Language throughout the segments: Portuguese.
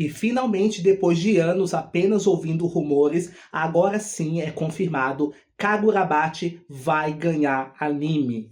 E finalmente, depois de anos apenas ouvindo rumores, agora sim é confirmado, Kagurabachi vai ganhar anime.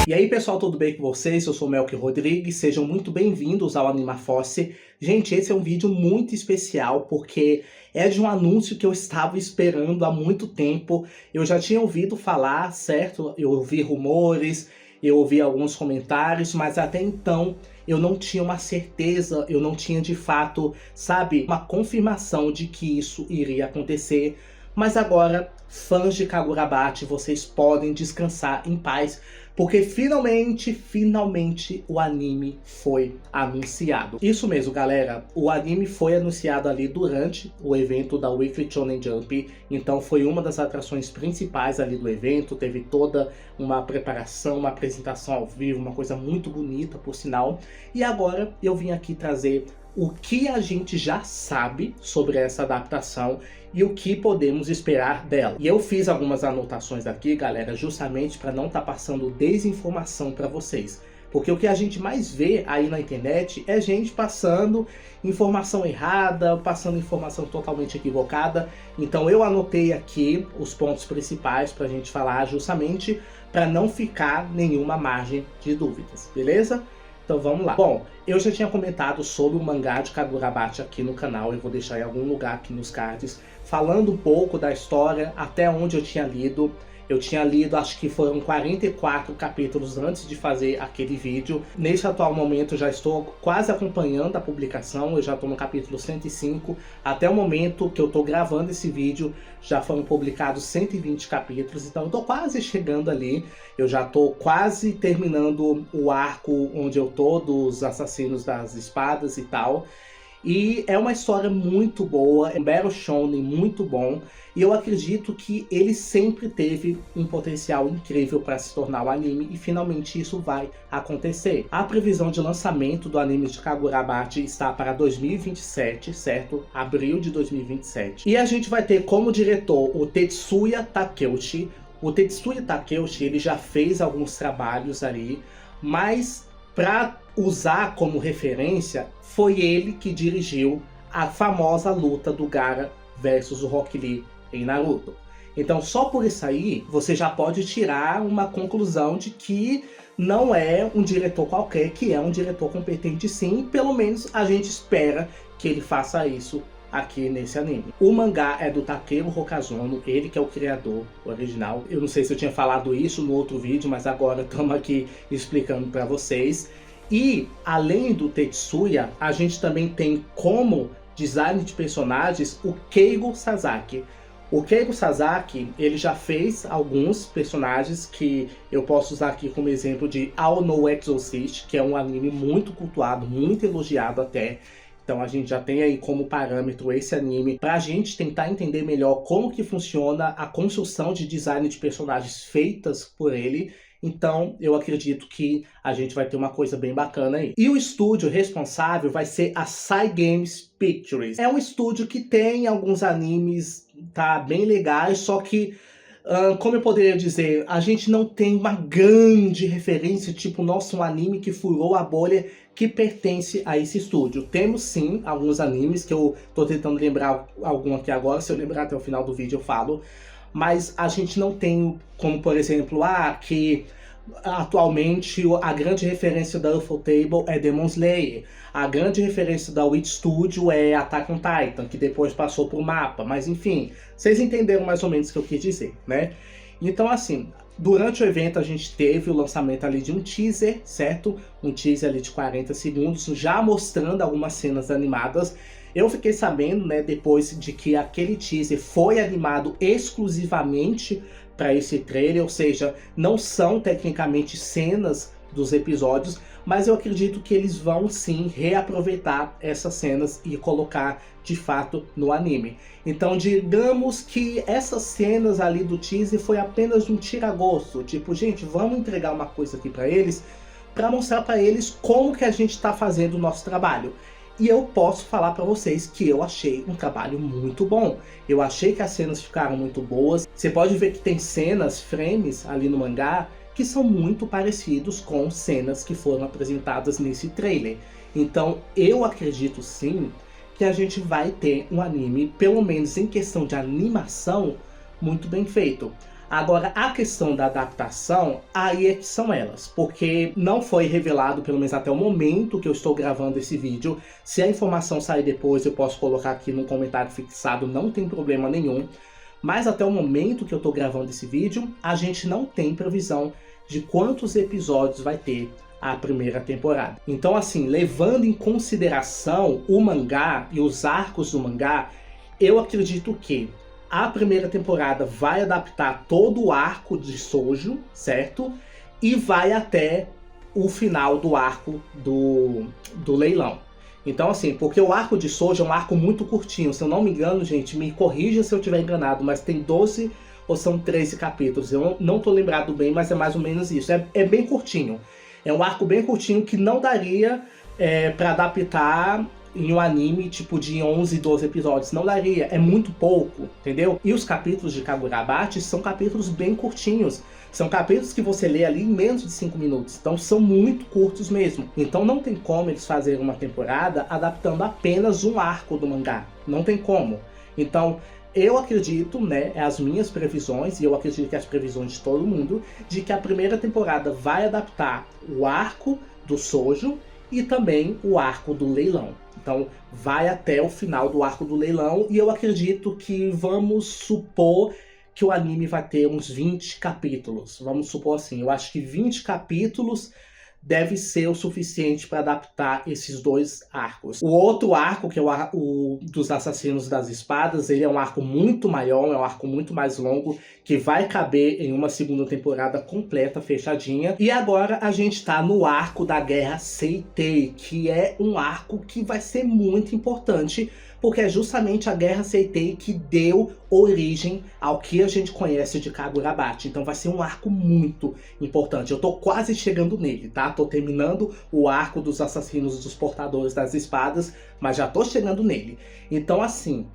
E aí pessoal, tudo bem com vocês? Eu sou o Melk Rodrigues, sejam muito bem-vindos ao AnimaForce. Gente, esse é um vídeo muito especial porque é de um anúncio que eu estava esperando há muito tempo. Eu já tinha ouvido falar, certo? Eu ouvi rumores, eu ouvi alguns comentários, mas até então eu não tinha uma certeza, eu não tinha de fato, sabe, uma confirmação de que isso iria acontecer. Mas agora, fãs de Kagurabachi, vocês podem descansar em paz, porque finalmente o anime foi anunciado. Isso mesmo, galera, o anime foi anunciado ali durante o evento da Weekly Shonen Jump, então foi uma das atrações principais ali do evento, teve toda uma preparação, uma apresentação ao vivo, uma coisa muito bonita, por sinal. E agora eu vim aqui trazer o que a gente já sabe sobre essa adaptação e o que podemos esperar dela. E eu fiz algumas anotações aqui, galera, justamente para não estar passando desinformação para vocês. Porque o que a gente mais vê aí na internet é gente passando informação errada, passando informação totalmente equivocada. Então eu anotei aqui os pontos principais para a gente falar, justamente para não ficar nenhuma margem de dúvidas, beleza? Então vamos lá. Bom, eu já tinha comentado sobre o mangá de Kagurabachi aqui no canal, eu vou deixar em algum lugar aqui nos cards, falando um pouco da história, até onde eu tinha lido. Eu tinha lido, acho que foram 44 capítulos antes de fazer aquele vídeo. Nesse atual momento eu já estou quase acompanhando a publicação, eu já estou no capítulo 105. Até o momento que eu estou gravando esse vídeo, já foram publicados 120 capítulos, então eu estou quase chegando ali. Eu já estou quase terminando o arco onde eu estou, dos assassinos das espadas e tal. E é uma história muito boa, é um Battle Shonen muito bom. E eu acredito que ele sempre teve um potencial incrível para se tornar um anime. E finalmente isso vai acontecer. A previsão de lançamento do anime de Kagurabachi está para 2027, certo? Abril de 2027. E a gente vai ter como diretor o Tetsuya Takeuchi. O Tetsuya Takeuchi, ele já fez alguns trabalhos ali, mas para usar como referência, foi ele que dirigiu a famosa luta do Gaara versus o Rock Lee em Naruto. Então só por isso aí, você já pode tirar uma conclusão de que não é um diretor qualquer, que é um diretor competente sim, pelo menos a gente espera que ele faça isso aqui nesse anime. O mangá é do Takeru Hokazono, ele que é o criador original. Eu não sei se eu tinha falado isso no outro vídeo, mas agora estamos aqui explicando para vocês. E além do Tetsuya, a gente também tem como design de personagens o Keigo Sasaki. O Keigo Sasaki, ele já fez alguns personagens que eu posso usar aqui como exemplo de All No Exorcist, que é um anime muito cultuado, muito elogiado até. Então a gente já tem aí como parâmetro esse anime para a gente tentar entender melhor como que funciona a construção de design de personagens feitas por ele. Então eu acredito que a gente vai ter uma coisa bem bacana aí. E o estúdio responsável vai ser a Cygames Pictures. É um estúdio que tem alguns animes, tá, bem legais, só que como eu poderia dizer, a gente não tem uma grande referência, tipo, nossa, um anime que furou a bolha que pertence a esse estúdio. Temos sim alguns animes, que eu tô tentando lembrar algum aqui agora, se eu lembrar até o final do vídeo eu falo, mas a gente não tem como, por exemplo, que atualmente a grande referência da Ufotable é Demon Slayer. A grande referência da Witch Studio é Attack on Titan, que depois passou pro mapa. Mas enfim, vocês entenderam mais ou menos o que eu quis dizer, né? Então assim, durante o evento a gente teve o lançamento ali de um teaser, certo? Um teaser ali de 40 segundos, já mostrando algumas cenas animadas. Eu fiquei sabendo, né, depois de que aquele teaser foi animado exclusivamente para esse trailer, ou seja, não são tecnicamente cenas dos episódios, mas eu acredito que eles vão sim reaproveitar essas cenas e colocar de fato no anime. Então digamos que essas cenas ali do teaser foi apenas um tira-gosto, tipo, gente, vamos entregar uma coisa aqui para eles, para mostrar para eles como que a gente está fazendo o nosso trabalho. E eu posso falar para vocês que eu achei um trabalho muito bom. Eu achei que as cenas ficaram muito boas. Você pode ver que tem cenas, frames ali no mangá, que são muito parecidos com cenas que foram apresentadas nesse trailer. Então eu acredito sim que a gente vai ter um anime, pelo menos em questão de animação, muito bem feito. Agora, a questão da adaptação, aí é que são elas, porque não foi revelado, pelo menos até o momento que eu estou gravando esse vídeo. Se a informação sair depois, eu posso colocar aqui no comentário fixado, não tem problema nenhum. Mas até o momento que eu estou gravando esse vídeo, a gente não tem previsão de quantos episódios vai ter a primeira temporada. Então, assim, levando em consideração o mangá e os arcos do mangá, eu acredito que a primeira temporada vai adaptar todo o arco de Shoujo, certo? E vai até o final do arco do leilão. Então, assim, porque o arco de Shoujo é um arco muito curtinho. Se eu não me engano, gente, me corrija se eu estiver enganado, mas tem 12 ou são 13 capítulos. Eu não tô lembrado bem, mas é mais ou menos isso. É bem curtinho. É um arco bem curtinho que não daria para adaptar em um anime tipo de 11, 12 episódios. Não daria, é muito pouco, entendeu? E os capítulos de Kagurabachi são capítulos bem curtinhos. São capítulos que você lê ali em menos de 5 minutos. Então são muito curtos mesmo. Então não tem como eles fazerem uma temporada adaptando apenas um arco do mangá. Não tem como. Então eu acredito, né, as minhas previsões, e eu acredito que as previsões de todo mundo, de que a primeira temporada vai adaptar o arco do Shoujo e também o arco do leilão. Então vai até o final do arco do leilão, e eu acredito que vamos supor que o anime vai ter uns 20 capítulos. Vamos supor assim, eu acho que 20 capítulos deve ser o suficiente para adaptar esses dois arcos. O outro arco, que é o dos Assassinos das Espadas, ele é um arco muito maior, é um arco muito mais longo, que vai caber em uma segunda temporada completa, fechadinha. E agora a gente tá no arco da Guerra Seitei, que é um arco que vai ser muito importante, porque é justamente a Guerra Seitei que deu origem ao que a gente conhece de Kagurabachi. Então vai ser um arco muito importante. Eu tô quase chegando nele, tá? Tô terminando o arco dos Assassinos dos Portadores das Espadas, mas já tô chegando nele. Então, assim,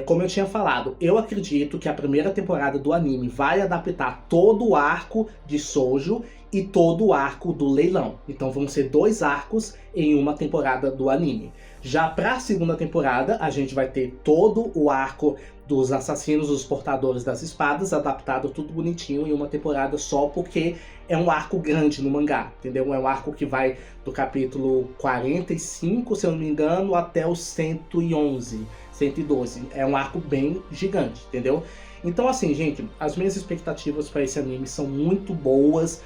como eu tinha falado, eu acredito que a primeira temporada do anime vai adaptar todo o arco de Shoujo e todo o arco do leilão. Então vão ser 2 arcos em uma temporada do anime. Já para a segunda temporada, a gente vai ter todo o arco dos Assassinos dos Portadores das Espadas, adaptado tudo bonitinho em uma temporada só, porque é um arco grande no mangá, entendeu? É um arco que vai do capítulo 45, se eu não me engano, até o 111, 112. É um arco bem gigante, entendeu? Então, assim, gente, as minhas expectativas para esse anime são muito boas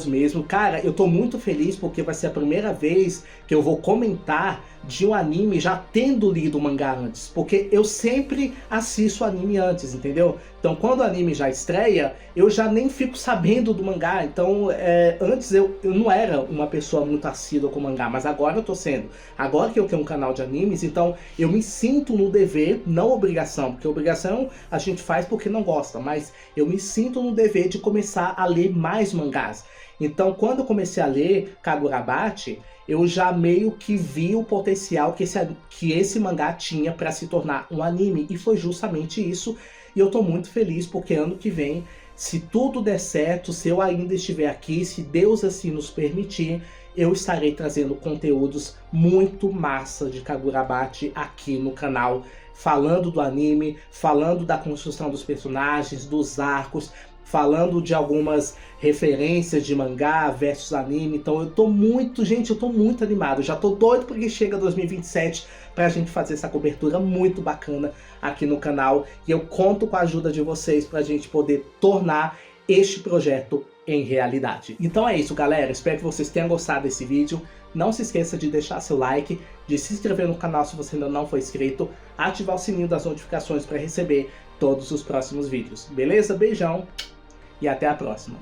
mesmo. Cara, eu tô muito feliz porque vai ser a primeira vez que eu vou comentar de um anime já tendo lido o mangá antes, porque eu sempre assisto o anime antes, entendeu? Então quando o anime já estreia, eu já nem fico sabendo do mangá. Então antes eu não era uma pessoa muito assídua com o mangá, mas agora eu tô sendo. Agora que eu tenho um canal de animes, então eu me sinto no dever, não obrigação, porque obrigação a gente faz porque não gosta, mas eu me sinto no dever de começar a ler mais mangás. Então quando eu comecei a ler Kagurabachi, eu já meio que vi o potencial que esse mangá tinha para se tornar um anime, e foi justamente isso. E eu tô muito feliz porque ano que vem, se tudo der certo, se eu ainda estiver aqui, se Deus assim nos permitir, eu estarei trazendo conteúdos muito massa de Kagurabachi aqui no canal, falando do anime, falando da construção dos personagens, dos arcos, falando de algumas referências de mangá versus anime. Então eu tô muito, gente, eu tô muito animado. Eu já tô doido porque chega 2027 pra gente fazer essa cobertura muito bacana aqui no canal. E eu conto com a ajuda de vocês pra gente poder tornar este projeto em realidade. Então é isso, galera. Espero que vocês tenham gostado desse vídeo. Não se esqueça de deixar seu like, de se inscrever no canal se você ainda não for inscrito, ativar o sininho das notificações para receber todos os próximos vídeos. Beleza? Beijão! E até a próxima.